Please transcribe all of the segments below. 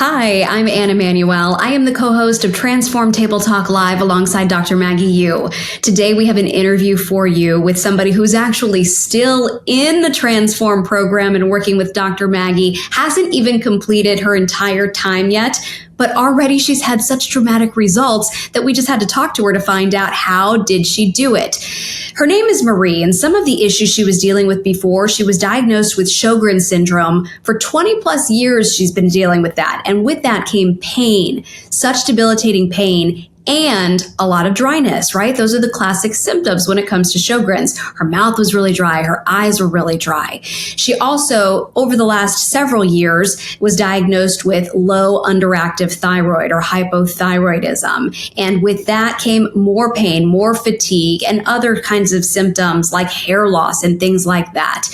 Hi, I'm Anne Imanuel. I am the co-host of Transform Table Talk Live alongside Dr. Maggie Yu. Today we have an interview for you with somebody who's actually still in the Transform program and working with Dr. Maggie, hasn't even completed her entire time yet, but already she's had such dramatic results that we just had to talk to her to find out how did she do it. Her name is Marie, and some of the issues she was dealing with before, she was diagnosed with Sjogren syndrome. For 20 plus years, she's been dealing with that. And with that came pain, such debilitating pain, and a lot of dryness, right? Those are the classic symptoms when it comes to Sjogren's. Her mouth was really dry. Her eyes were really dry. She also, over the last several years, was diagnosed with low underactive thyroid or hypothyroidism. And with that came more pain, more fatigue, and other kinds of symptoms like hair loss and things like that.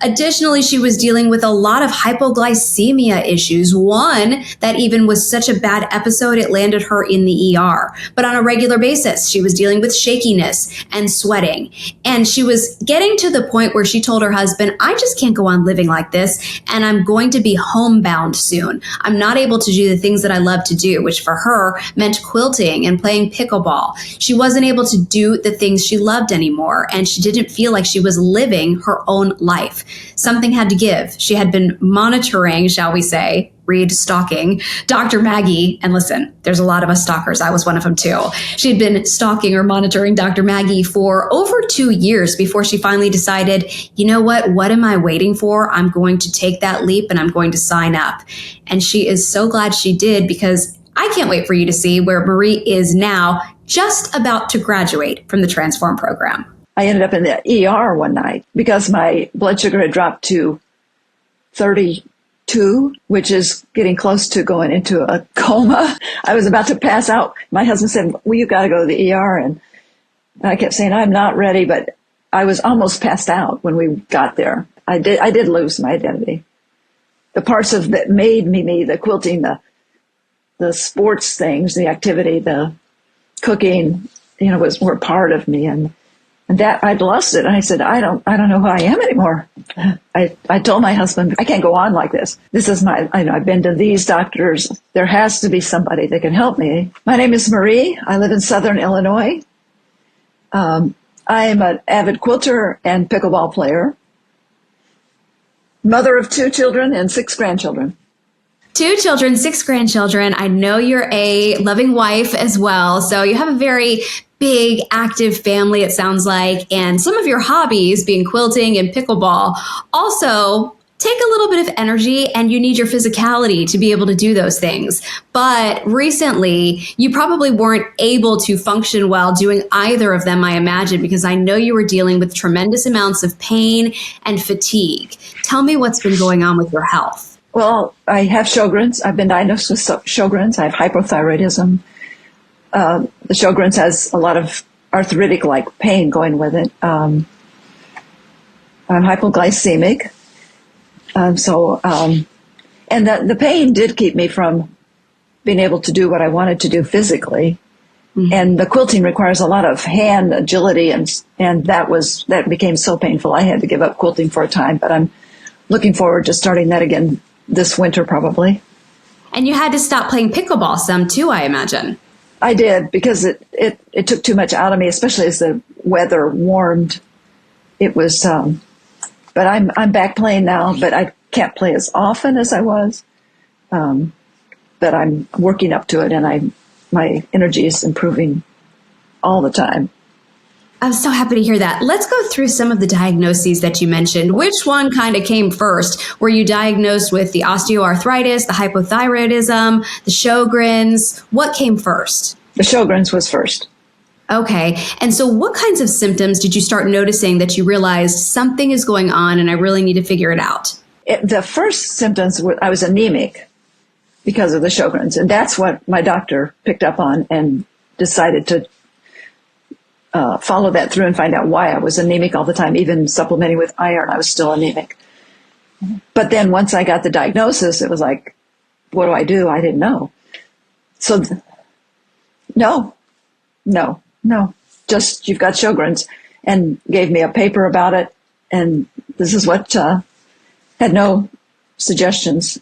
Additionally, she was dealing with a lot of hypoglycemia issues. One that even was such a bad episode, it landed her in the ER. But on a regular basis, she was dealing with shakiness and sweating. And she was getting to the point where she told her husband, I just can't go on living like this, and I'm going to be homebound soon. I'm not able to do the things that I love to do, which for her meant quilting and playing pickleball. She wasn't able to do the things she loved anymore, and she didn't feel like she was living her own life. Something had to give. She had been monitoring, shall we say, stalking Dr. Maggie. And listen, there's a lot of us stalkers. I was one of them too. She had been stalking or monitoring Dr. Maggie for over 2 years before she finally decided, you know what? What am I waiting for? I'm going to take that leap and I'm going to sign up. And she is so glad she did, because I can't wait for you to see where Marie is now, just about to graduate from the Transform program. I ended up in the ER one night because my blood sugar had dropped to 32, which is getting close to going into a coma. I was about to pass out. My husband said, well, you got to go to the ER. And I kept saying, I'm not ready, but I was almost passed out when we got there. I did lose my identity. The parts of that made me, the quilting, the sports things, the activity, the cooking, were part of me. And that I'd lost it. And I said, I don't know who I am anymore. I told my husband, I can't go on like this. This is I've been to these doctors. There has to be somebody that can help me. My name is Marie. I live in Southern Illinois. I am an avid quilter and pickleball player. Mother of 2 children and 6 grandchildren. 2 children, 6 grandchildren. I know you're a loving wife as well. So you have a very big, active family, it sounds like. And some of your hobbies, being quilting and pickleball, also take a little bit of energy, and you need your physicality to be able to do those things. But recently, you probably weren't able to function well doing either of them, I imagine, because I know you were dealing with tremendous amounts of pain and fatigue. Tell me what's been going on with your health. Well, I have Sjogren's. I've been diagnosed with Sjogren's. I have hypothyroidism. The Sjogren's has a lot of arthritic-like pain going with it. I'm hypoglycemic. And the pain did keep me from being able to do what I wanted to do physically. Mm-hmm. And the quilting requires a lot of hand agility, and that became so painful. I had to give up quilting for a time, but I'm looking forward to starting that again this winter probably. And you had to stop playing pickleball some too, I imagine. I did, because it took too much out of me, especially as the weather warmed. It was, but I'm back playing now, but I can't play as often as I was. But I'm working up to it, and my energy is improving all the time. I'm so happy to hear that. Let's go through some of the diagnoses that you mentioned. Which one kind of came first? Were you diagnosed with the osteoarthritis, the hypothyroidism, the Sjogren's? What came first? The Sjogren's was first. Okay. And so what kinds of symptoms did you start noticing that you realized something is going on and I really need to figure it out? The first symptoms were I was anemic because of the Sjogren's. And that's what my doctor picked up on and decided to follow that through and find out why I was anemic all the time. Even supplementing with iron, I was still anemic. But then once I got the diagnosis, it was like, what do? I didn't know. So no, just you've got Sjogren's, and gave me a paper about it. And this is what had no suggestions.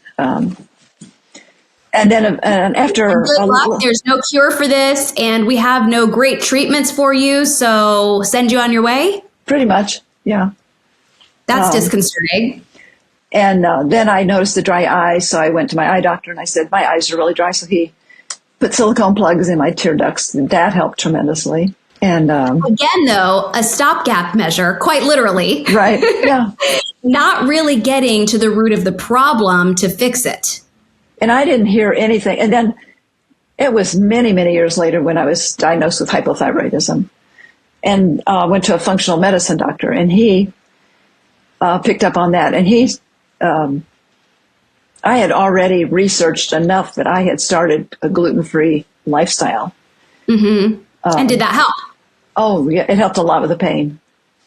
And then after Good luck. There's no cure for this, and we have no great treatments for you. So send you on your way. Pretty much, yeah. That's disconcerting. And then I noticed the dry eyes, so I went to my eye doctor and I said, my eyes are really dry. So he put silicone plugs in my tear ducts. That helped tremendously. And again, though, a stopgap measure, quite literally. Right, yeah. Not really getting to the root of the problem to fix it. And I didn't hear anything. And then it was many, many years later when I was diagnosed with hypothyroidism and went to a functional medicine doctor, and he picked up on that. And I had already researched enough that I had started a gluten-free lifestyle. Mm-hmm. And did that help? Oh, yeah, it helped a lot with the pain.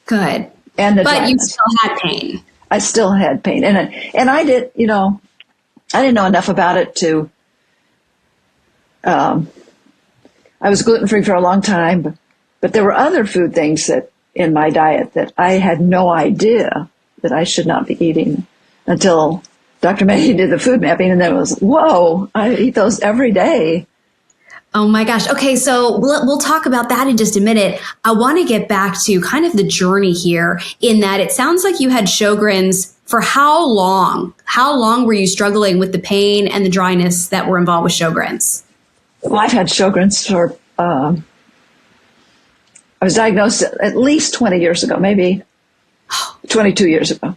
Good. And the but dryness. You still had pain. I still had pain. And I did, I didn't know enough about it to, I was gluten-free for a long time, but there were other food things that in my diet that I had no idea that I should not be eating until Dr. Maggie did the food mapping, and then it was, whoa, I eat those every day. Oh my gosh. Okay, so we'll talk about that in just a minute. I want to get back to kind of the journey here, in that it sounds like you had Sjogren's for how long? How long were you struggling with the pain and the dryness that were involved with Sjogren's? Well, I've had Sjogren's for, I was diagnosed at least 20 years ago, maybe 22 years ago.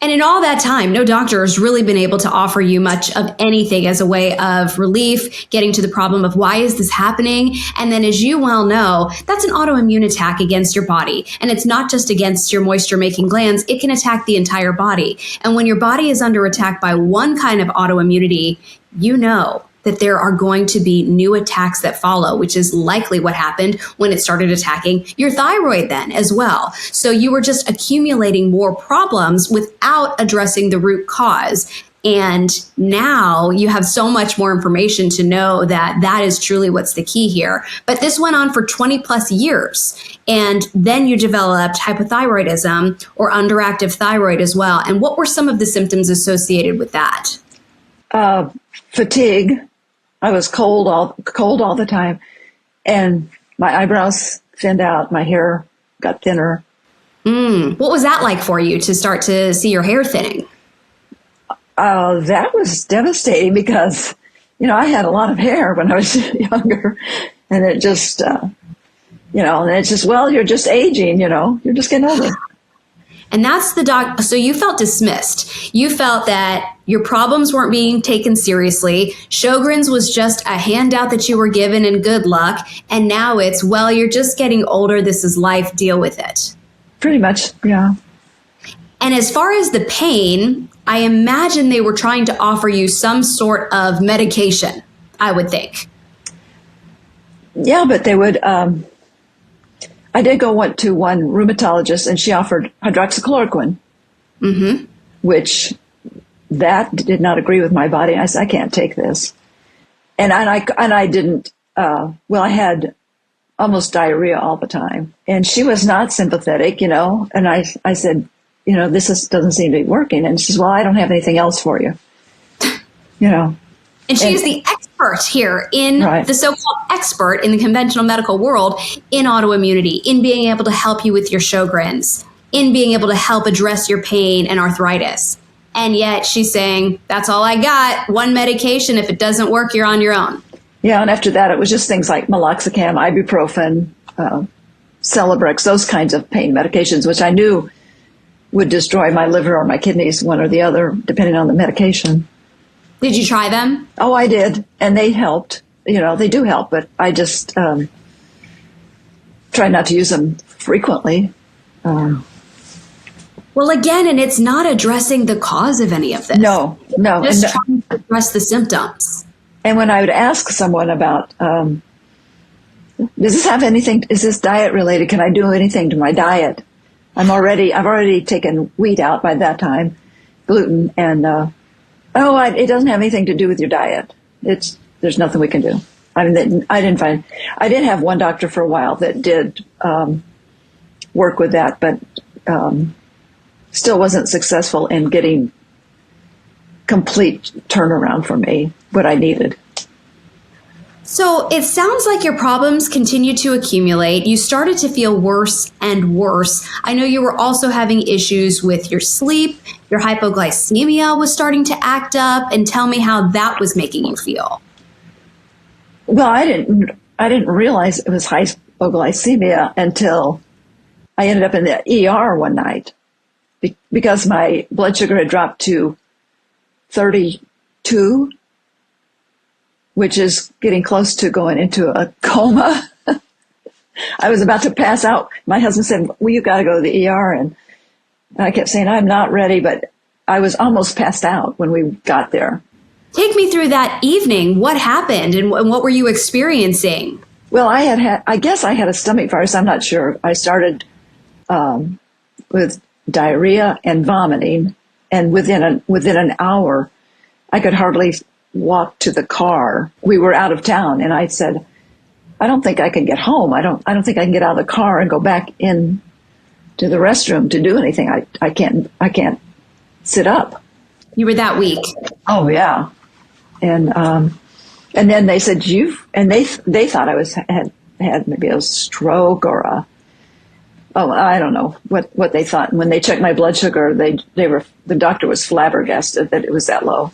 And in all that time, no doctor has really been able to offer you much of anything as a way of relief, getting to the problem of why is this happening? And then, as you well know, that's an autoimmune attack against your body. And it's not just against your moisture-making glands. It can attack the entire body. And when your body is under attack by one kind of autoimmunity, you know that there are going to be new attacks that follow, which is likely what happened when it started attacking your thyroid then as well. So you were just accumulating more problems without addressing the root cause. And now you have so much more information to know that that is truly what's the key here. But this went on for 20 plus years. And then you developed hypothyroidism or underactive thyroid as well. And what were some of the symptoms associated with that? Fatigue. I was cold all the time, and my eyebrows thinned out. My hair got thinner. What was that like for you to start to see your hair thinning? That was devastating because, I had a lot of hair when I was younger, and it just, and it's just, well, you're just aging, you're just getting older. And that's the so you felt dismissed. You felt that your problems weren't being taken seriously. Sjogren's was just a handout that you were given and good luck. And now it's, well, you're just getting older. This is life. Deal with it. Pretty much, yeah. And as far as the pain, I imagine they were trying to offer you some sort of medication, I would think. Yeah, but they would, I did went to one rheumatologist, and she offered hydroxychloroquine, which that did not agree with my body. I said, I can't take this. And I didn't, I had almost diarrhea all the time. And she was not sympathetic, and I said, this doesn't seem to be working. And she says, well, I don't have anything else for you, And she's the expert here in the so-called expert in the conventional medical world in autoimmunity, in being able to help you with your Sjogren's, in being able to help address your pain and arthritis. And yet she's saying, that's all I got. One medication. If it doesn't work, you're on your own. Yeah. And after that, it was just things like meloxicam, ibuprofen, Celebrex, those kinds of pain medications, which I knew would destroy my liver or my kidneys, one or the other, depending on the medication. Did you try them? Oh, I did. And they helped. They do help, but I just try not to use them frequently. Well, again, and it's not addressing the cause of any of this. No. Just trying to address the symptoms. And when I would ask someone about, does this have anything, is this diet related? Can I do anything to my diet? I've already taken wheat out by that time, gluten, and, it doesn't have anything to do with your diet. There's nothing we can do. I did have one doctor for a while that did, work with that, but, still wasn't successful in getting complete turnaround for me, what I needed. So it sounds like your problems continued to accumulate. You started to feel worse and worse. I know you were also having issues with your sleep. Your hypoglycemia was starting to act up. And tell me how that was making you feel. Well, I didn't realize it was hypoglycemia until I ended up in the ER one night because my blood sugar had dropped to 32, which is getting close to going into a coma. I was about to pass out. My husband said, well, you got to go to the ER. And I kept saying, I'm not ready, but I was almost passed out when we got there. Take me through that evening. What happened and what were you experiencing? Well, I guess I had a stomach virus. I'm not sure. I started with diarrhea and vomiting. And within an hour, I could hardly walk to the car. We were out of town, and I said, I don't think I can get home. I don't think I can get out of the car and go back in to the restroom to do anything. I can't sit up. You were that weak. Oh yeah. And then they said they thought I had maybe a stroke or I don't know what they thought. And when they checked my blood sugar, the doctor was flabbergasted that it was that low.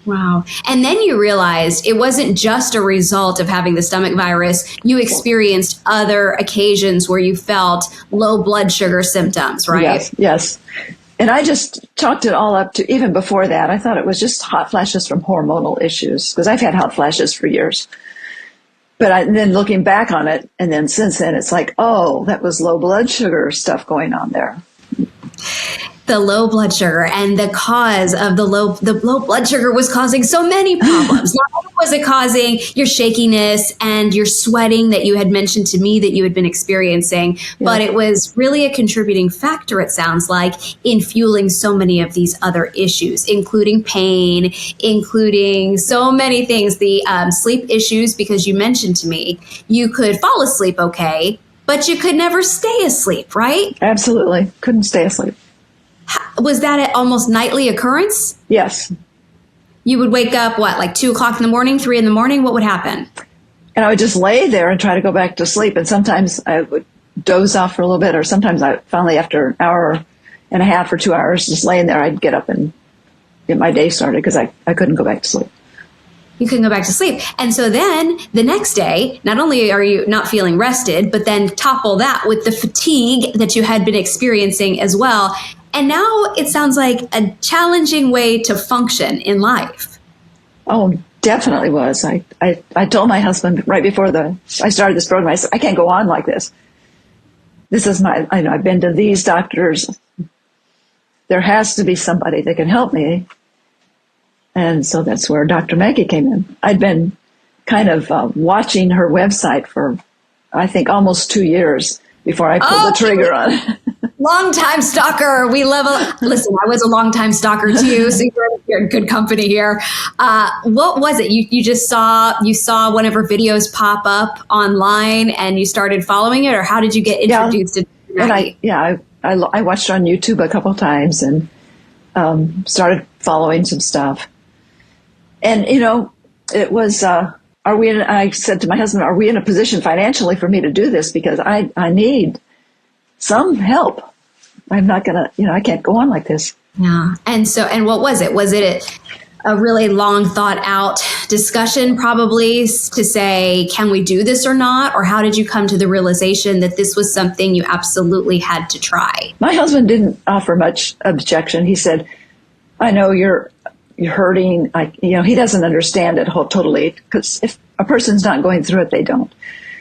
Wow. And then you realized it wasn't just a result of having the stomach virus. You experienced other occasions where you felt low blood sugar symptoms, right? Yes. And I just chalked it all up to, even before that, I thought it was just hot flashes from hormonal issues, because I've had hot flashes for years. But then looking back on it, and then since then, it's like, oh, that was low blood sugar stuff going on there. The low blood sugar, and the cause of the low blood sugar was causing so many problems. Not only was it causing your shakiness and your sweating that you had mentioned to me that you had been experiencing, but it was really a contributing factor, it sounds like, in fueling so many of these other issues, including pain, including so many things, the sleep issues, because you mentioned to me you could fall asleep okay, but you could never stay asleep, right? Absolutely. Couldn't stay asleep. Was that an almost nightly occurrence? Yes. You would wake up, like 2 o'clock in the morning, 3 in the morning? What would happen? And I would just lay there and try to go back to sleep. And sometimes I would doze off for a little bit, or sometimes I finally, after an hour and a half or 2 hours, just laying there, I'd get up and get my day started because I couldn't go back to sleep. You couldn't go back to sleep. And so then the next day, not only are you not feeling rested, but then topple that with the fatigue that you had been experiencing as well. And now it sounds like a challenging way to function in life. Oh, definitely was. I told my husband right before I started this program, I said, I can't go on like this. This is I've been to these doctors. There has to be somebody that can help me. And so that's where Dr. Maggie came in. I'd been kind of watching her website for, I think, almost 2 years before I pulled the trigger on it. Long-time stalker. Listen, I was a long-time stalker too, so you're in good company here. What was it? You just saw one of her videos pop up online and you started following it, or how did you get introduced to Maggie? I watched her on YouTube a couple of times and started following some stuff. And, it was, I said to my husband, are we in a position financially for me to do this? Because I need some help. I'm not going to, I can't go on like this. Yeah. And what was it? Was it a really long thought out discussion probably to say, can we do this or not? Or how did you come to the realization that this was something you absolutely had to try? My husband didn't offer much objection. He said, I know you're hurting. He doesn't understand it totally, because if a person's not going through it, they don't.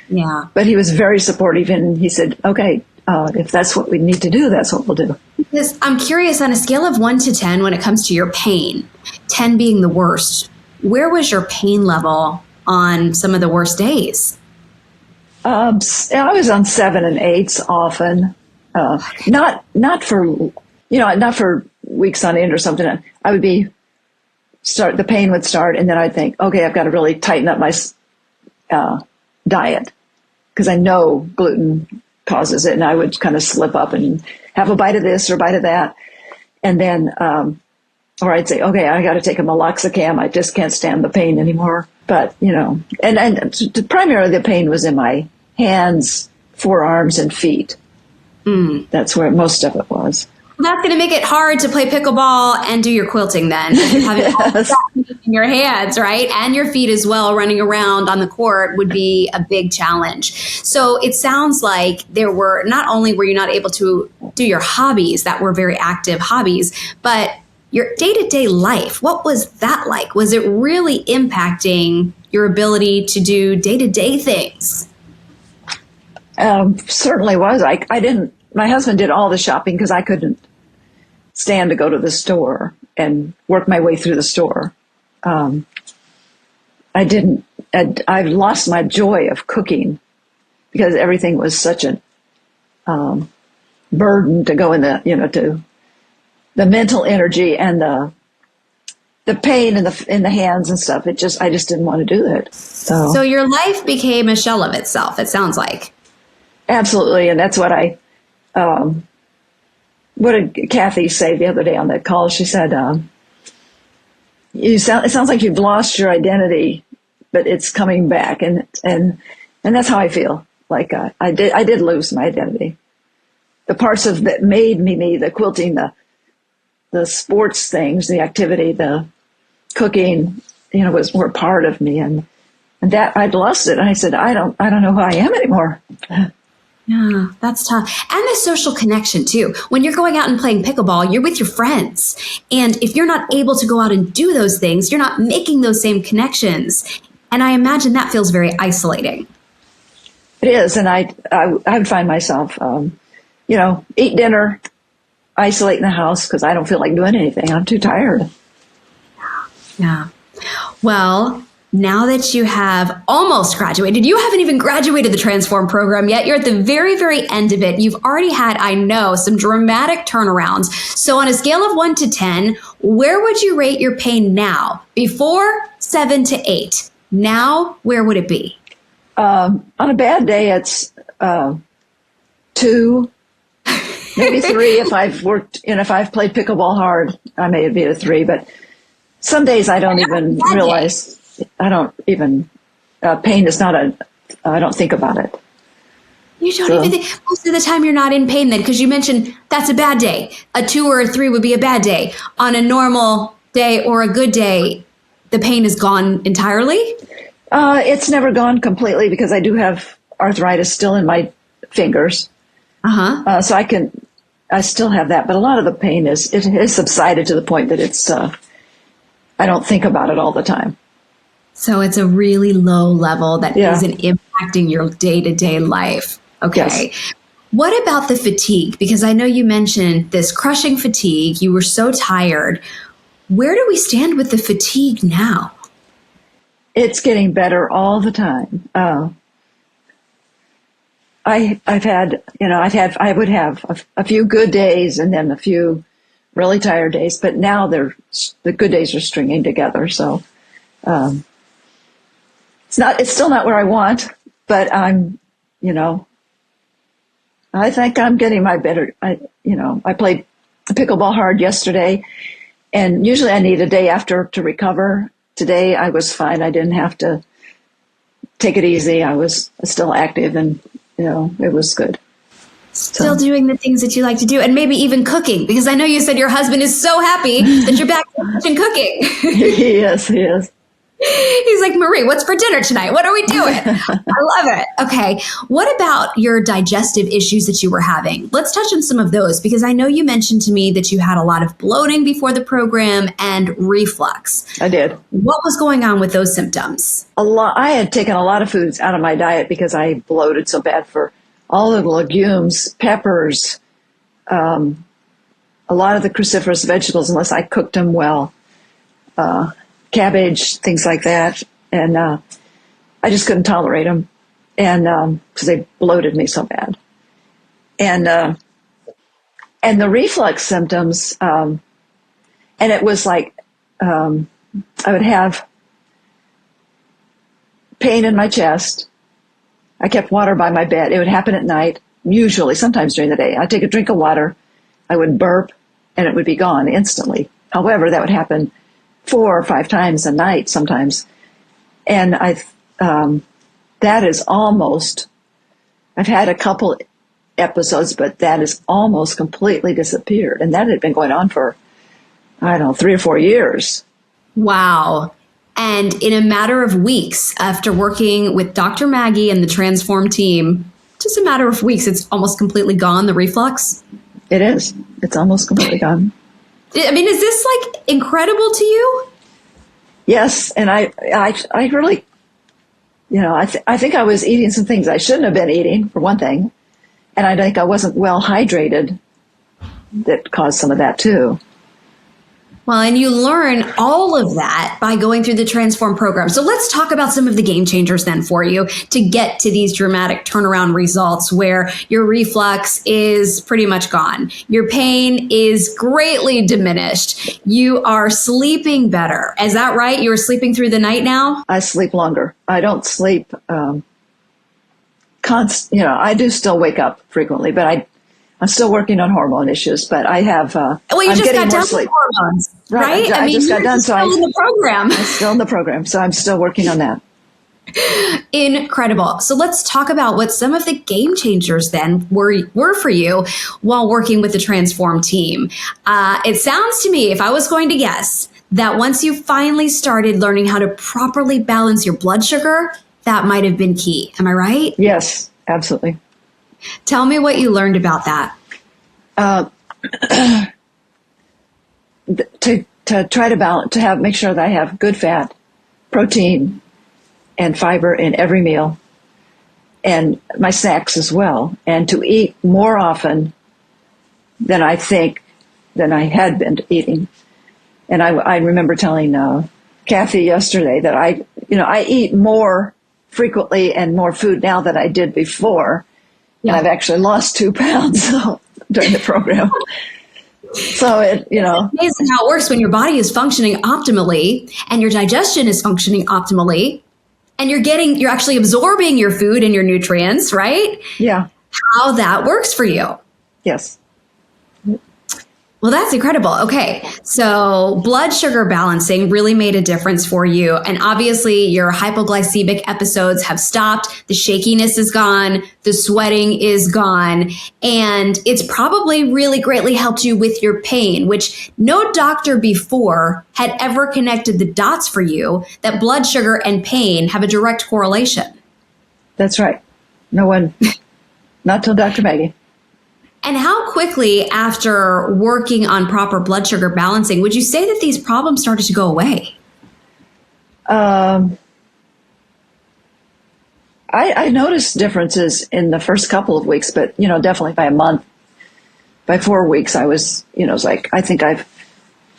Yeah. But he was very supportive, and he said, okay, if that's what we need to do, that's what we'll do. Because I'm curious, on a scale of 1 to 10, when it comes to your pain, 10 being the worst, where was your pain level on some of the worst days? I was on 7 and 8s often. Not for weeks on end or something. I would the pain would start, and then I'd think, okay, I've got to really tighten up my diet, because I know gluten causes it, and I would kind of slip up and have a bite of this or a bite of that. And then or I'd say, okay, I got to take a meloxicam. I just can't stand the pain anymore. But, and primarily the pain was in my hands, forearms, and feet. That's where most of it was. That's going to make it hard to play pickleball and do your quilting then. Having all that in your hands, right? And your feet as well, running around on the court would be a big challenge. So it sounds like not only were you not able to do your hobbies that were very active hobbies, but your day-to-day life. What was that like? Was it really impacting your ability to do day-to-day things? Certainly was. My husband did all the shopping because I couldn't stand to go to the store and work my way through the store. I've lost my joy of cooking because everything was such a burden to go in to the mental energy and the pain in the hands and stuff. I just didn't want to do it. So your life became a shell of itself, it sounds like. Absolutely. And that's what what did Kathy say the other day on that call? She said, it sounds like you've lost your identity, but it's coming back. And that's how I feel. Like, I did lose my identity. The parts of that made me, the quilting, the sports things, the activity, the cooking, were part of me. And that I'd lost it. And I said, I don't know who I am anymore. Yeah, that's tough. And the social connection too. When you're going out and playing pickleball, you're with your friends. And if you're not able to go out and do those things, you're not making those same connections. And I imagine that feels very isolating. It is. And I would find myself, eat dinner, isolate in the house because I don't feel like doing anything. I'm too tired. Yeah. Well, now that you have almost graduated, you haven't even graduated the Transform program yet. You're at the very, very end of it. You've already had, I know, some dramatic turnarounds. So on a scale of 1 to 10, where would you rate your pain now? Before, 7 to 8. Now, where would it be? On a bad day, it's 2, maybe 3. If I've played pickleball hard, I may be at a 3. But some days I don't even realize. I don't even, pain is not I don't think about it. You don't even think, most of the time you're not in pain then, because you mentioned that's a bad day. A 2 or a 3 would be a bad day. On a normal day or a good day, the pain is gone entirely? It's never gone completely because I do have arthritis still in my fingers. So I still have that, but a lot of the pain has subsided to the point that it's, I don't think about it all the time. So it's a really low level that isn't impacting your day-to-day life. Okay. Yes. What about the fatigue? Because I know you mentioned this crushing fatigue. You were so tired. Where do we stand with the fatigue now? It's getting better all the time. I would have a few good days and then a few really tired days, but now the good days are stringing together. So, it's still not where I want, but I'm, I think I'm getting I played pickleball hard yesterday and usually I need a day after to recover. Today I was fine. I didn't have to take it easy. I was still active and, it was good. Still doing the things that you like to do and maybe even cooking, because I know you said your husband is so happy that you're back in the kitchen cooking. He is. He's like, Marie, what's for dinner tonight? What are we doing? I love it. Okay. What about your digestive issues that you were having? Let's touch on some of those, because I know you mentioned to me that you had a lot of bloating before the program and reflux. I did. What was going on with those symptoms? I had taken a lot of foods out of my diet because I bloated so bad for all the legumes, peppers, a lot of the cruciferous vegetables, unless I cooked them well. Cabbage, things like that. And I just couldn't tolerate them. And because they bloated me so bad. And the reflux symptoms, and it was like I would have pain in my chest. I kept water by my bed. It would happen at night, usually, sometimes during the day. I'd take a drink of water, I would burp, and it would be gone instantly. However, that would happen 4 or 5 times a night sometimes. And that is almost, I've had a couple episodes, but that has almost completely disappeared. And that had been going on for, I don't know, 3 or 4 years. Wow. And in a matter of weeks, after working with Dr. Maggie and the Transform team, just a matter of weeks, it's almost completely gone, the reflux? It is. It's almost completely gone. I mean, is this like incredible to you? Yes. And I really, I think I was eating some things I shouldn't have been eating, for one thing. And I think I wasn't well hydrated. That caused some of that too. Well, and you learn all of that by going through the Transform program. So let's talk about some of the game changers then for you to get to these dramatic turnaround results where your reflux is pretty much gone. Your pain is greatly diminished. You are sleeping better. Is that right? You're sleeping through the night now? I sleep longer. I don't sleep I do still wake up frequently, but I'm still working on hormone issues, but I have. Well, you I'm just getting got more done sleep. with hormones, right? I just got done, so still in the program. I'm still in the program, so I'm still working on that. Incredible. So let's talk about what some of the game changers then were for you while working with the Transform team. It sounds to me, if I was going to guess, that once you finally started learning how to properly balance your blood sugar, that might have been key. Am I right? Yes, absolutely. Tell me what you learned about that. To try to balance, make sure that I have good fat, protein, and fiber in every meal, and my snacks as well, and to eat more often than I had been eating. And I remember telling Kathy yesterday that I eat more frequently and more food now than I did before. Yeah. And I've actually lost 2 pounds during the program. So it's amazing how it works when your body is functioning optimally and your digestion is functioning optimally and you're actually absorbing your food and your nutrients, right? Yeah. How that works for you. Yes. Well, that's incredible. Okay. So blood sugar balancing really made a difference for you. And obviously your hypoglycemic episodes have stopped. The shakiness is gone. The sweating is gone. And it's probably really greatly helped you with your pain, which no doctor before had ever connected the dots for you that blood sugar and pain have a direct correlation. That's right. No one, not till Dr. Maggie. And how quickly after working on proper blood sugar balancing would you say that these problems started to go away? I noticed differences in the first couple of weeks, but, definitely by a month, by 4 weeks, I was, it's like, I think I've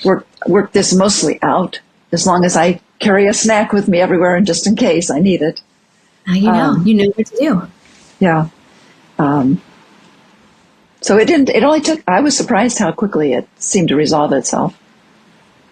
worked this mostly out as long as I carry a snack with me everywhere and just in case I need it. Now you know what to do. Yeah. So I was surprised how quickly it seemed to resolve itself.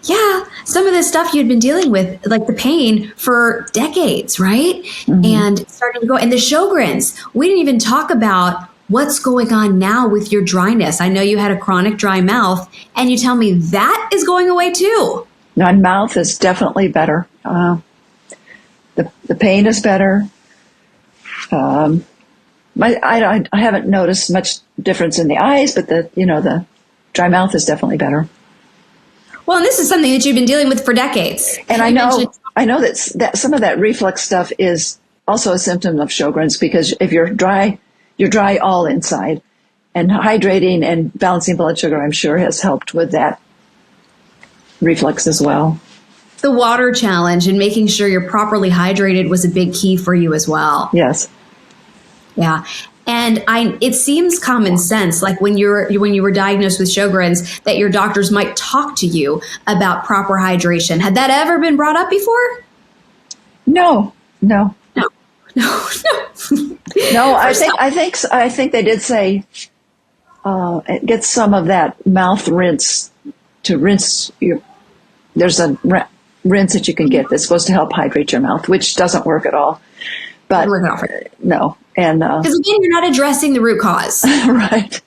Yeah. Some of the stuff you'd been dealing with, like the pain for decades, right? Mm-hmm. And starting to go, and the Sjogrens, we didn't even talk about what's going on now with your dryness. I know you had a chronic dry mouth and you tell me that is going away too. My mouth is definitely better. The pain is better. I haven't noticed much difference in the eyes, but the dry mouth is definitely better. Well, and this is something that you've been dealing with for decades. And I know that some of that reflux stuff is also a symptom of Sjogren's, because if you're dry all inside, and hydrating and balancing blood sugar, I'm sure, has helped with that reflux as well. The water challenge and making sure you're properly hydrated was a big key for you as well. Yes. Yeah. And it seems common sense, like when you were diagnosed with Sjogren's, that your doctors might talk to you about proper hydration. Had that ever been brought up before? No. No, I think they did say get some of that mouth rinse to rinse your. There's a rinse that you can get that's supposed to help hydrate your mouth, which doesn't work at all. But no, and because again, you're not addressing the root cause, right?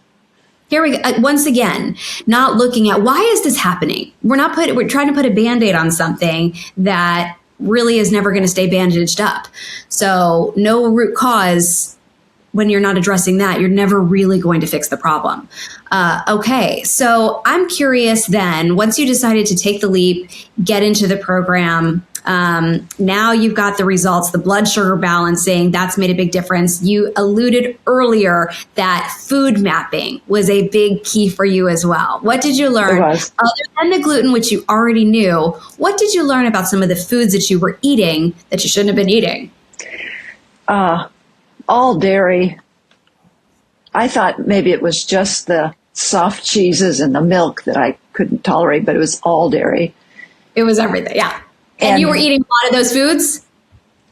Here we go. Once again, not looking at why is this happening? We're trying to put a Band-Aid on something that really is never going to stay bandaged up. So no root cause. When you're not addressing that, you're never really going to fix the problem. Okay, so I'm curious then, once you decided to take the leap, get into the program, now you've got the results, the blood sugar balancing, that's made a big difference. You alluded earlier that food mapping was a big key for you as well. What did you learn? Other than the gluten, which you already knew, what did you learn about some of the foods that you were eating that you shouldn't have been eating? All dairy. I thought maybe it was just the soft cheeses and the milk that I couldn't tolerate, but it was all dairy. It was everything, yeah. And you were eating a lot of those foods?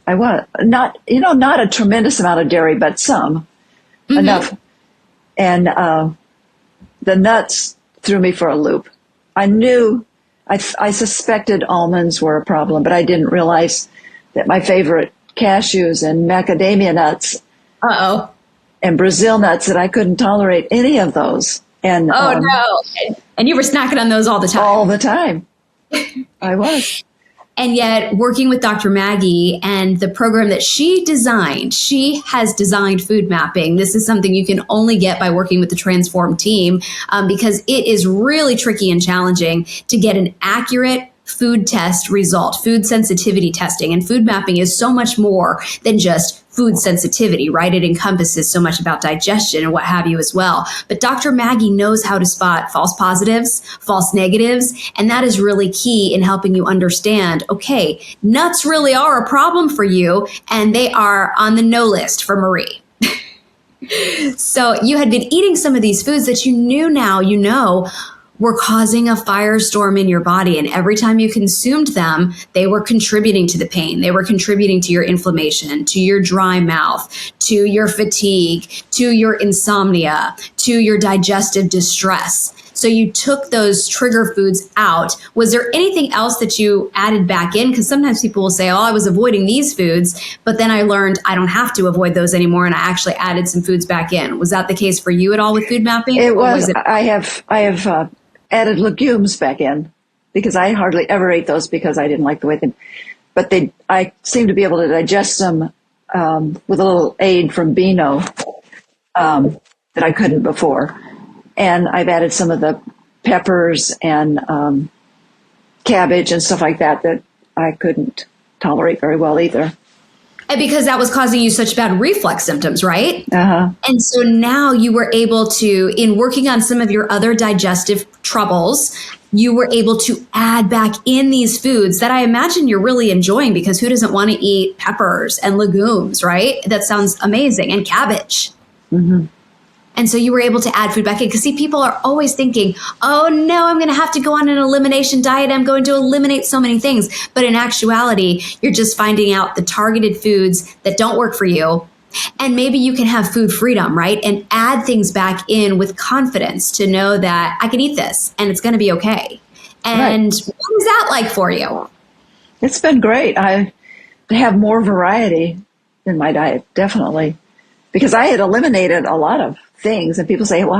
I was. Not a tremendous amount of dairy, but some. Mm-hmm. Enough. And the nuts threw me for a loop. I suspected almonds were a problem, but I didn't realize that my favorite cashews and macadamia nuts and Brazil nuts, that I couldn't tolerate any of those. And no. And you were snacking on those all the time. All the time. I was. And yet working with Dr. Maggie and the program that she has designed food mapping. This is something you can only get by working with the Transform team, because it is really tricky and challenging to get an accurate food test result, food sensitivity testing. And food mapping is so much more than just food sensitivity, right? It encompasses so much about digestion and what have you as well. But Dr. Maggie knows how to spot false positives, false negatives, and that is really key in helping you understand, okay, nuts really are a problem for you, and they are on the no list for Marie. So you had been eating some of these foods that you knew were causing a firestorm in your body. And every time you consumed them, they were contributing to the pain. They were contributing to your inflammation, to your dry mouth, to your fatigue, to your insomnia, to your digestive distress. So you took those trigger foods out. Was there anything else that you added back in? Because sometimes people will say, I was avoiding these foods, but then I learned I don't have to avoid those anymore, and I actually added some foods back in. Was that the case for you at all with food mapping? It was. I have added legumes back in, because I hardly ever ate those because I didn't like the way but I seem to be able to digest them with a little aid from Beano that I couldn't before. And I've added some of the peppers and cabbage and stuff like that I couldn't tolerate very well either. And because that was causing you such bad reflux symptoms, right? Uh-huh. And so now you were able to, in working on some of your other digestive troubles, you were able to add back in these foods that I imagine you're really enjoying, because who doesn't want to eat peppers and legumes, right? That sounds amazing. And cabbage. Mm-hmm. And so you were able to add food back in, because see, people are always thinking, oh no, I'm going to have to go on an elimination diet. I'm going to eliminate so many things. But in actuality, you're just finding out the targeted foods that don't work for you. And maybe you can have food freedom, right? And add things back in with confidence to know that I can eat this and it's going to be okay. And What was that like for you? It's been great. I have more variety in my diet, definitely. Because I had eliminated a lot of things, and people say, well,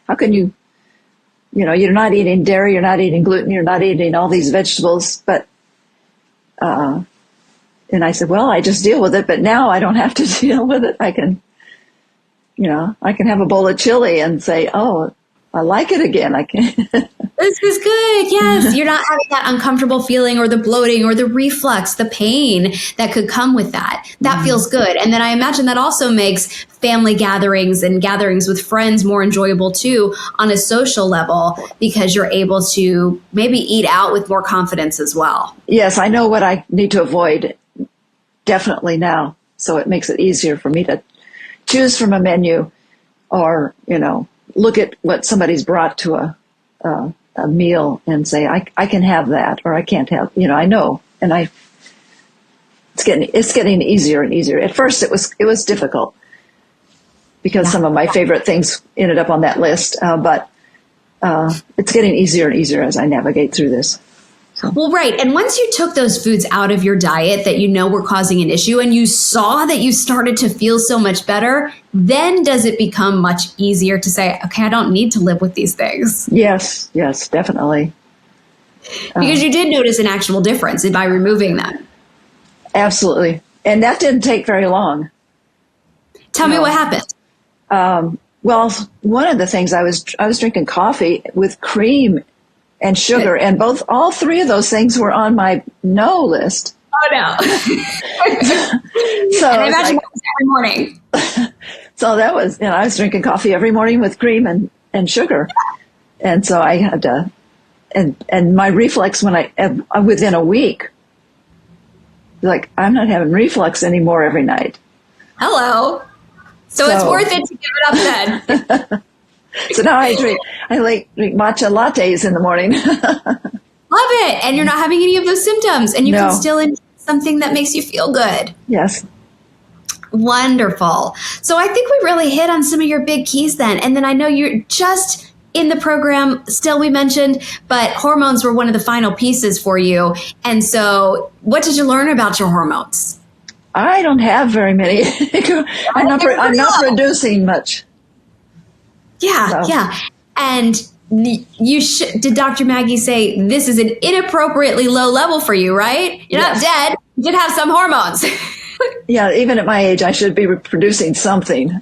how can you're not eating dairy, you're not eating gluten, you're not eating all these vegetables, but, and I said, well, I just deal with it, but now I don't have to deal with it. I can have a bowl of chili and say, oh, I like it again. I can. This is good. Yes. You're not having that uncomfortable feeling or the bloating or the reflux, the pain that could come with that. That feels good. And then I imagine that also makes family gatherings and gatherings with friends more enjoyable too on a social level, because you're able to maybe eat out with more confidence as well. Yes. I know what I need to avoid definitely now. So it makes it easier for me to choose from a menu, or, look at what somebody's brought to a meal and say, I can have that, or I can't have, I know. And it's getting easier and easier. At first it was difficult, because some of my favorite things ended up on that list. But it's getting easier and easier as I navigate through this. Well, right. And once you took those foods out of your diet that you know were causing an issue and you saw that you started to feel so much better, then does it become much easier to say, okay, I don't need to live with these things? Yes, definitely. Because you did notice an actual difference by removing them. Absolutely. And that didn't take very long. Tell me what happened. Well, one of the things I was drinking coffee with cream and sugar, and all three of those things were on my no list. Oh no! So and I imagine that was every morning. So that was, I was drinking coffee every morning with cream and sugar, and so I had to, and my reflux within a week, like I'm not having reflux anymore every night. Hello. So it's worth it to give it up then. So now I drink matcha lattes in the morning. Love it. And you're not having any of those symptoms, and you can still enjoy something that makes you feel good. Yes. Wonderful. So I think we really hit on some of your big keys then. And then I know you're just in the program still, we mentioned, but hormones were one of the final pieces for you. And so what did you learn about your hormones? I don't have very many. I'm not producing much. Yeah, So. yeah. And did Dr. Maggie say this is an inappropriately low level for you, right? You're not dead. You did have some hormones. Yeah, even at my age, I should be producing something.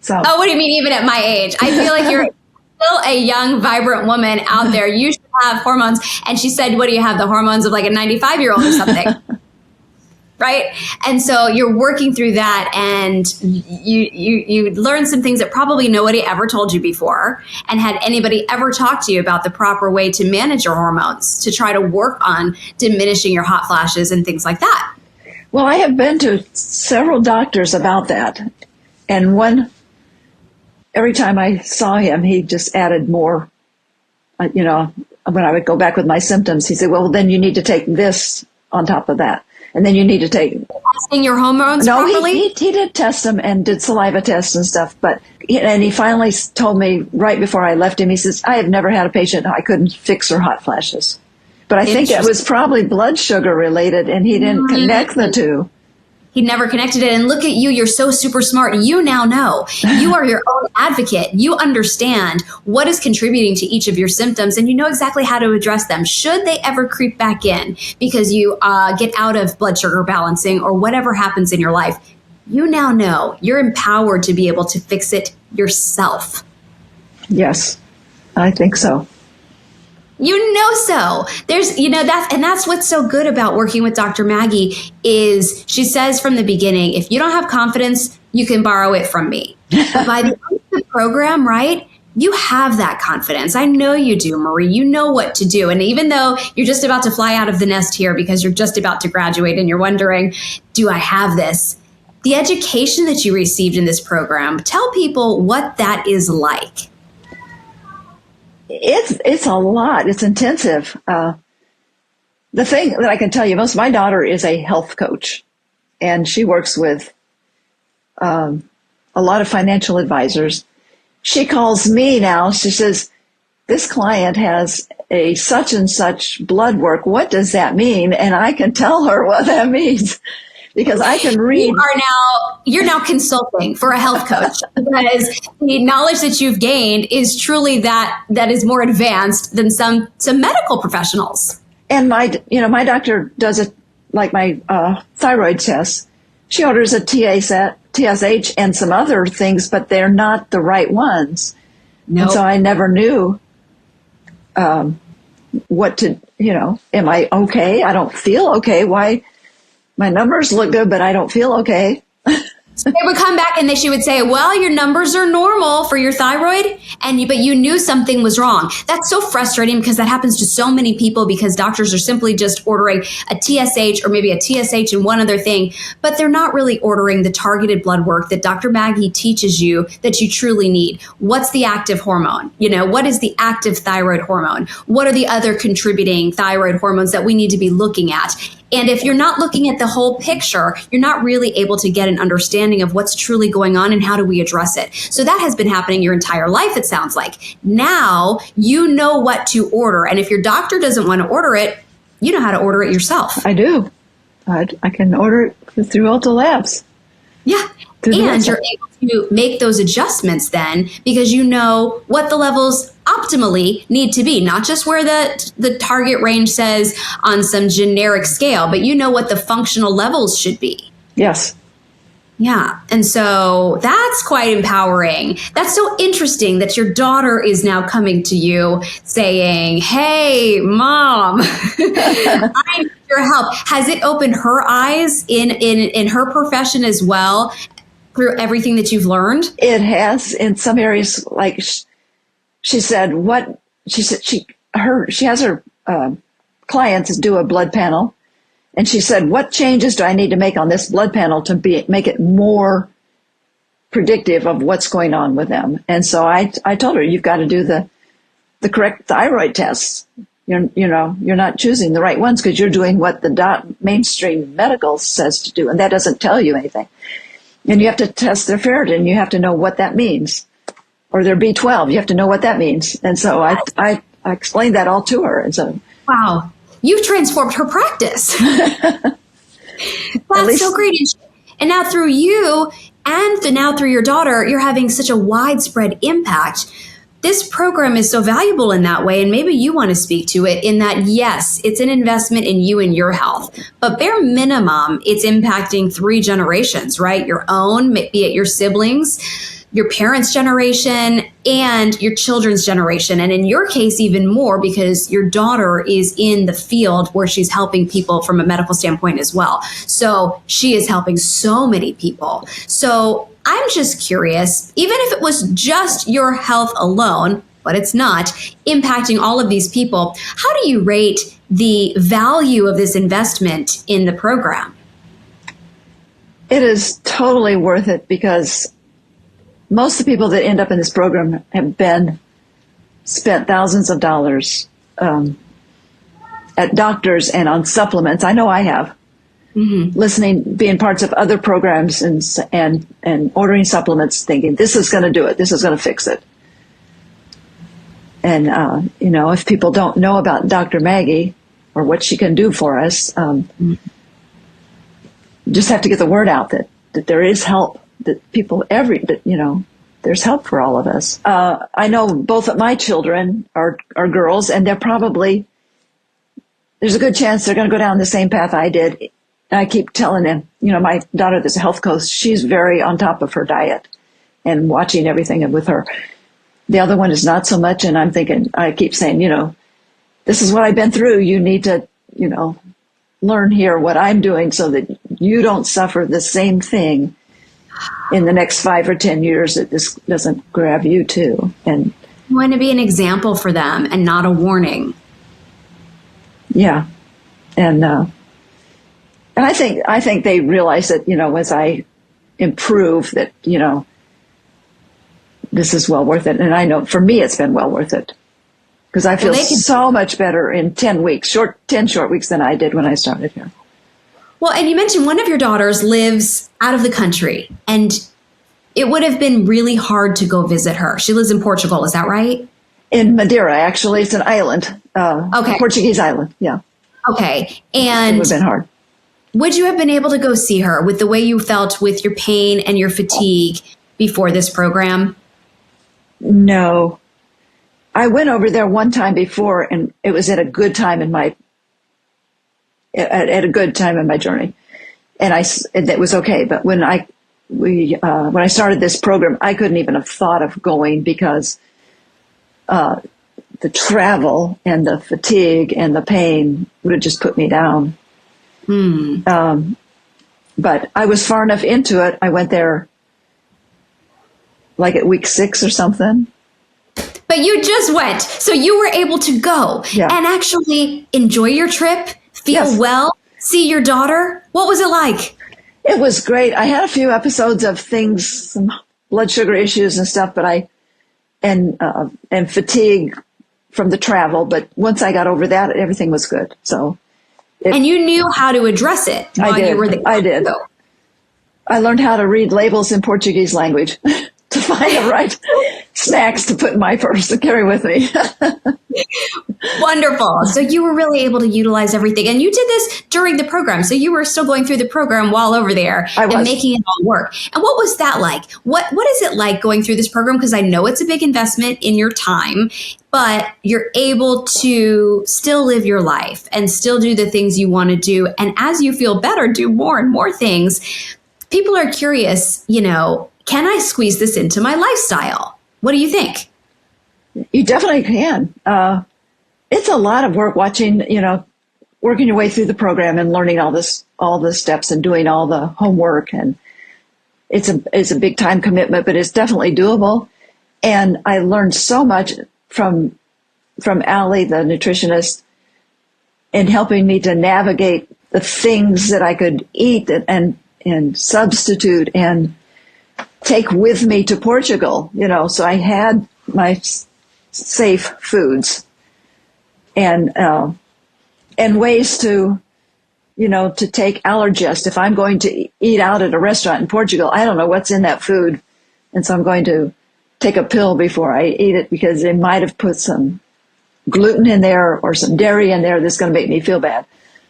So. Oh, what do you mean even at my age? I feel like you're still a young, vibrant woman out there. You should have hormones. And she said, what do you have? The hormones of like a 95-year-old or something. Right? And so you're working through that, and you learned some things that probably nobody ever told you before. And had anybody ever talked to you about the proper way to manage your hormones, to try to work on diminishing your hot flashes and things like that? Well, I have been to several doctors about that. And every time I saw him, he just added more, when I would go back with my symptoms, he said, well, then you need to take this on top of that. And then you need to take... Testing your hormones properly? No, he did test them and did saliva tests and stuff. And he finally told me right before I left him, he says, I have never had a patient I couldn't fix her hot flashes. But I think it was probably blood sugar related, and he didn't connect the two. He never connected it. And look at you. You're so super smart. You now know. You are your own advocate. You understand what is contributing to each of your symptoms, and you know exactly how to address them should they ever creep back in because you get out of blood sugar balancing or whatever happens in your life. You now know. You're empowered to be able to fix it yourself. Yes, I think so. You know so. That's what's so good about working with Dr. Maggie is she says from the beginning, if you don't have confidence, you can borrow it from me. But by the end of the program, right, you have that confidence. I know you do, Marie. You know what to do. And even though you're just about to fly out of the nest here because you're just about to graduate and you're wondering, do I have this? The education that you received in this program, tell people what that is like. It's a lot. It's intensive. The thing that I can tell you most, my daughter is a health coach, and she works with a lot of financial advisors. She calls me now. She says, this client has a such and such blood work. What does that mean? And I can tell her what that means. Because I can read. You're now consulting for a health coach because the knowledge that you've gained is truly that is more advanced than some medical professionals. And my doctor does it like my thyroid tests. She orders a TSH and some other things, but they're not the right ones. Nope. And so I never knew what to, am I okay? I don't feel okay. Why? My numbers look good, but I don't feel okay. So they would come back and she would say, well, your numbers are normal for your thyroid, but you knew something was wrong. That's so frustrating because that happens to so many people because doctors are simply just ordering a TSH or maybe a TSH and one other thing, but they're not really ordering the targeted blood work that Dr. Maggie teaches you that you truly need. What's the active hormone? What is the active thyroid hormone? What are the other contributing thyroid hormones that we need to be looking at? And if you're not looking at the whole picture, you're not really able to get an understanding of what's truly going on and how do we address it. So that has been happening your entire life, it sounds like. Now you know what to order. And if your doctor doesn't want to order it, you know how to order it yourself. I do. I can order it through Ulta Labs. Yeah. And you're able to make those adjustments then because you know what the levels optimally need to be, not just where the target range says on some generic scale, but you know what the functional levels should be. Yes. Yeah. And so that's quite empowering. That's so interesting that your daughter is now coming to you saying, hey, Mom, I need your help. Has it opened her eyes in her profession as well through everything that you've learned? It has in some areas. Like she said, she has her clients do a blood panel. And she said, what changes do I need to make on this blood panel to make it more predictive of what's going on with them? And so I told her, you've got to do the correct thyroid tests. You're not choosing the right ones because you're doing what the mainstream medical says to do. And that doesn't tell you anything. And you have to test their ferritin. You have to know what that means. Or their B12. You have to know what that means. And so I explained that all to her. And so, wow. You've transformed her practice. That's so great. And now through you and now through your daughter, you're having such a widespread impact. This program is so valuable in that way. And maybe you want to speak to it in that, yes, it's an investment in you and your health, but bare minimum, it's impacting 3 generations, right? Your own, be it your siblings, your parents' generation, and your children's generation. And in your case, even more because your daughter is in the field where she's helping people from a medical standpoint as well. So she is helping so many people. So I'm just curious, even if it was just your health alone, but it's not, impacting all of these people, how do you rate the value of this investment in the program? It is totally worth it because most of the people that end up in this program have spent thousands of dollars at doctors and on supplements. I know I have. Mm-hmm. Being parts of other programs and ordering supplements, thinking this is going to do it. This is going to fix it. And if people don't know about Dr. Maggie or what she can do for us, just have to get the word out that there is help. That people there's help for all of us. I know both of my children are girls, and there's a good chance they're going to go down the same path I did. And I keep telling them, my daughter that's a health coach, she's very on top of her diet and watching everything with her. The other one is not so much, and I keep saying, this is what I've been through. You need to, learn here what I'm doing so that you don't suffer the same thing in the next 5 or 10 years that this doesn't grab you too. And you want to be an example for them and not a warning. Yeah. And I think they realize that, as I improve that, this is well worth it. And I know for me, it's been well worth it because I feel so much better in 10 short weeks than I did when I started here. Well, and you mentioned one of your daughters lives out of the country, and it would have been really hard to go visit her. She lives in Portugal, is that right? In Madeira, actually. It's an island, a Portuguese island, yeah. Okay, and it would have been hard. Would you have been able to go see her with the way you felt with your pain and your fatigue before this program? No. I went over there one time before, and it was at a good time in my journey, and it was okay. But when I started this program, I couldn't even have thought of going because the travel and the fatigue and the pain would have just put me down. But I was far enough into it. I went there like at week 6 or something. But you just went, so you were able to go and actually enjoy your trip, feel well, see your daughter. What was it like? It was great. I had a few episodes of things, some blood sugar issues and stuff, but and fatigue from the travel. But once I got over that, everything was good. So, and you knew how to address it while you were there. I did. I learned how to read labels in Portuguese language. to find the right snacks to put in my purse to carry with me. Wonderful. So you were really able to utilize everything. And you did this during the program. So you were still going through the program while over there and making it all work. And what was that like? What is it like going through this program? Because I know it's a big investment in your time, but you're able to still live your life and still do the things you want to do. And as you feel better, do more and more things. People are curious, can I squeeze this into my lifestyle? What do you think? You definitely can. It's a lot of work working your way through the program and learning all the steps and doing all the homework. And it's a big time commitment, but it's definitely doable. And I learned so much from Allie, the nutritionist, in helping me to navigate the things that I could eat and substitute and take with me to Portugal. So I had my safe foods and ways to take Allergist. If I'm going to eat out at a restaurant in Portugal, I don't know what's in that food. And so I'm going to take a pill before I eat it because they might have put some gluten in there or some dairy in there that's going to make me feel bad.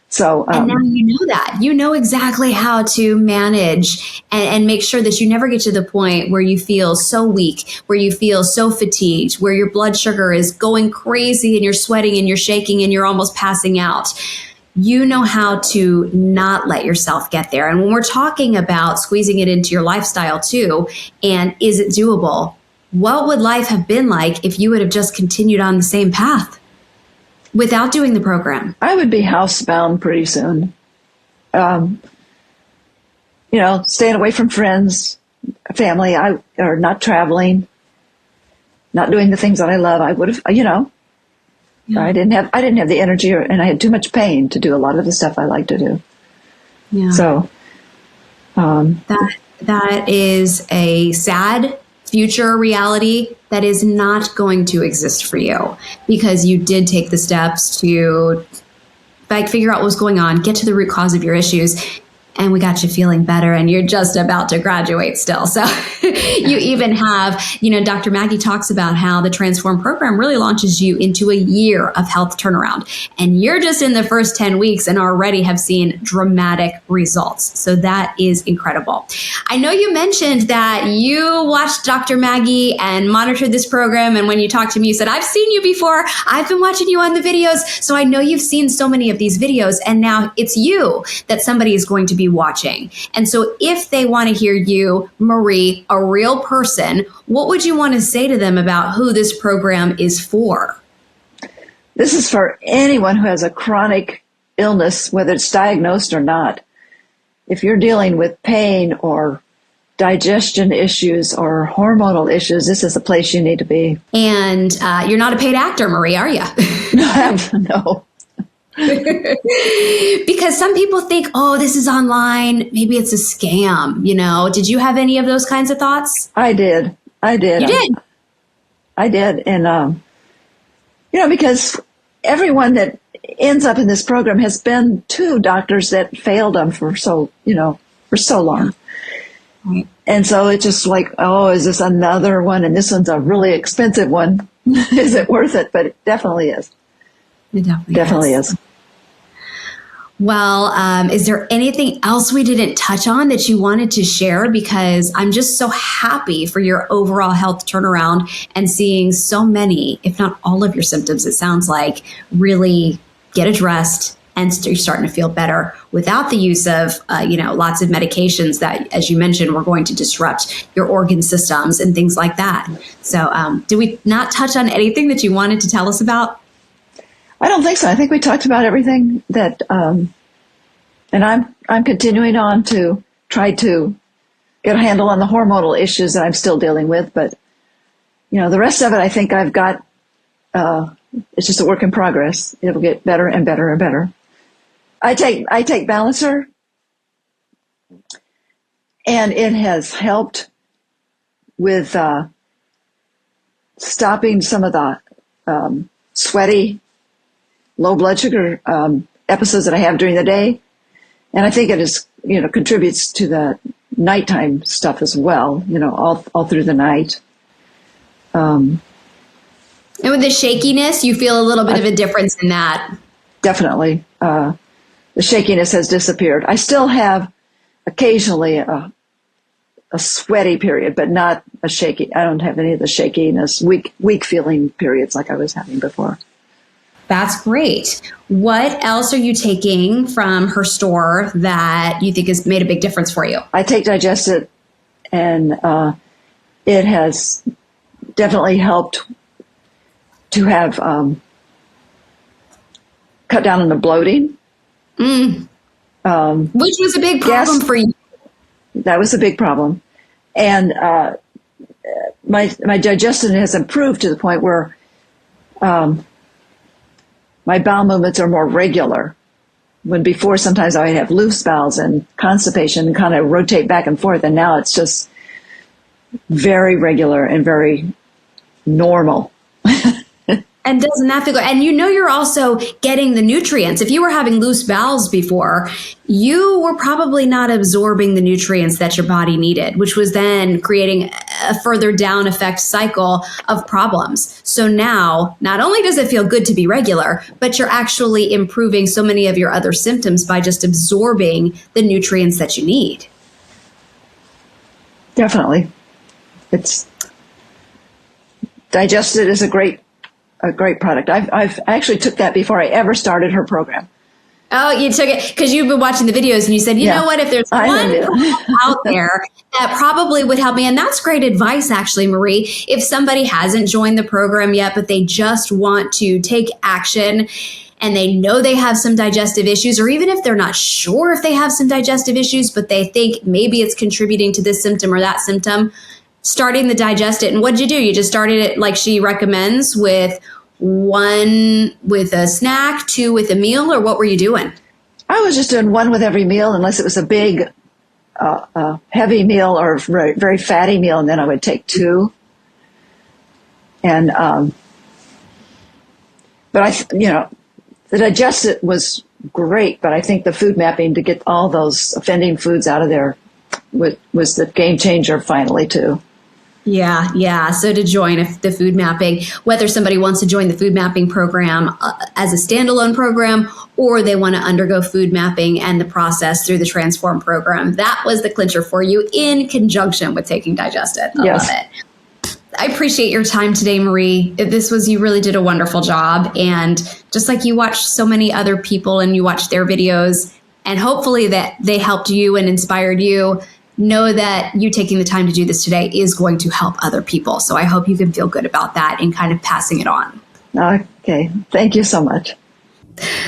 So, and now you know that. You know exactly how to manage and make sure that you never get to the point where you feel so weak, where you feel so fatigued, where your blood sugar is going crazy and you're sweating and you're shaking and you're almost passing out. You know how to not let yourself get there. And when we're talking about squeezing it into your lifestyle too, and is it doable? What would life have been like if you would have just continued on the same path without doing the program? I would be housebound pretty soon. Staying away from friends, family, or not traveling, not doing the things that I love. I would have, Yeah. I didn't have the energy, and I had too much pain to do a lot of the stuff I like to do. Yeah. So that is a sad future reality that is not going to exist for you because you did take the steps to figure out what was going on, get to the root cause of your issues, and we got you feeling better, and you're just about to graduate still. So you even have, Dr. Maggie talks about how the Transform program really launches you into a year of health turnaround. And you're just in the first 10 weeks and already have seen dramatic results. So that is incredible. I know you mentioned that you watched Dr. Maggie and monitored this program. And when you talked to me, you said, I've seen you before. I've been watching you on the videos. So I know you've seen so many of these videos. And now it's you that somebody is going to be watching. And so if they want to hear you, Marie, a real person, what would you want to say to them about who this program is for? This is for anyone who has a chronic illness, whether it's diagnosed or not. If you're dealing with pain or digestion issues or hormonal issues, this is the place you need to be. And you're not a paid actor, Marie, are you? No. Because some people think, oh, this is online. Maybe it's a scam. Did you have any of those kinds of thoughts? I did. You did? I did. And, because everyone that ends up in this program has been to doctors that failed them for so long. Right. And so it's just like, oh, is this another one? And this one's a really expensive one. Is it worth it? But it definitely is. It definitely is. Well, is there anything else we didn't touch on that you wanted to share? Because I'm just so happy for your overall health turnaround and seeing so many, if not all of your symptoms, it sounds like, really get addressed and you're starting to feel better without the use of, lots of medications that, as you mentioned, were going to disrupt your organ systems and things like that. So did we not touch on anything that you wanted to tell us about? I don't think so. I think we talked about everything that, and I'm continuing on to try to get a handle on the hormonal issues that I'm still dealing with. But, the rest of it, I think I've got, it's just a work in progress. It'll get better and better and better. I take Balancer, and it has helped with, stopping some of the, sweaty, low blood sugar episodes that I have during the day. And I think it is, contributes to the nighttime stuff as well, all through the night. And with the shakiness, you feel a little bit of a difference in that. Definitely. The shakiness has disappeared. I still have occasionally a sweaty period, but not a shaky. I don't have any of the shakiness, weak feeling periods like I was having before. That's great. What else are you taking from her store that you think has made a big difference for you? I take Digestit, and it has definitely helped to have cut down on the bloating. Which was a big problem for you. That was a big problem. And my digestion has improved to the point where my bowel movements are more regular. When before, sometimes I would have loose bowels and constipation and kind of rotate back and forth. And now it's just very regular and very normal. And doesn't that feel good? And you're also getting the nutrients. If you were having loose bowels before, you were probably not absorbing the nutrients that your body needed, which was then creating a further down effect cycle of problems. So now, not only does it feel good to be regular, but you're actually improving so many of your other symptoms by just absorbing the nutrients that you need. Definitely. Digestit is a great product. I actually took that before I ever started her program. Oh, you took it because you've been watching the videos and you said, you know what, if there's one out there that probably would help me. And that's great advice, actually, Marie. If somebody hasn't joined the program yet, but they just want to take action and they know they have some digestive issues, or even if they're not sure if they have some digestive issues, but they think maybe it's contributing to this symptom or that symptom, starting the Digestit. And what'd you do? You just started it like she recommends, with 1 with a snack, 2 with a meal, or what were you doing? I was just doing 1 with every meal, unless it was a big, heavy meal or very, very fatty meal, and then I would take 2. And, but the Digestit was great, but I think the food mapping to get all those offending foods out of there was the game changer finally too. Yeah. So to join the food mapping, whether somebody wants to join the food mapping program as a standalone program, or they want to undergo food mapping and the process through the Transform program, that was the clincher for you in conjunction with taking Digestit. I love it. I appreciate your time today, Marie. You really did a wonderful job. And just like you watched so many other people and you watched their videos, and hopefully that they helped you and inspired you, know that you taking the time to do this today is going to help other people. So I hope you can feel good about that and kind of passing it on. Okay. Thank you so much.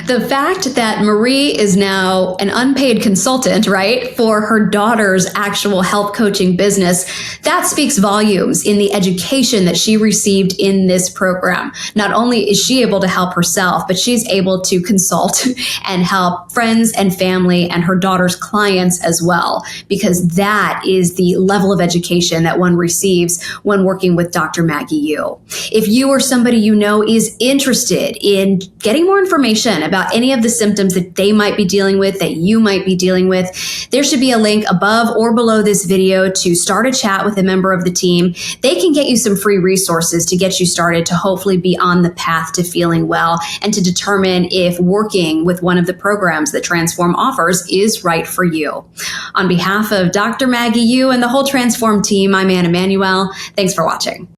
The fact that Marie is now an unpaid consultant, right, for her daughter's actual health coaching business, that speaks volumes in the education that she received in this program. Not only is she able to help herself, but she's able to consult and help friends and family and her daughter's clients as well, because that is the level of education that one receives when working with Dr. Maggie Yu. If you or somebody you know is interested in getting more information about any of the symptoms that they might be dealing with, that you might be dealing with, there should be a link above or below this video to start a chat with a member of the team. They can get you some free resources to get you started to hopefully be on the path to feeling well and to determine if working with one of the programs that Transform offers is right for you. On behalf of Dr. Maggie Yu and the whole Transform team, I'm Anne Imanuel. Thanks for watching.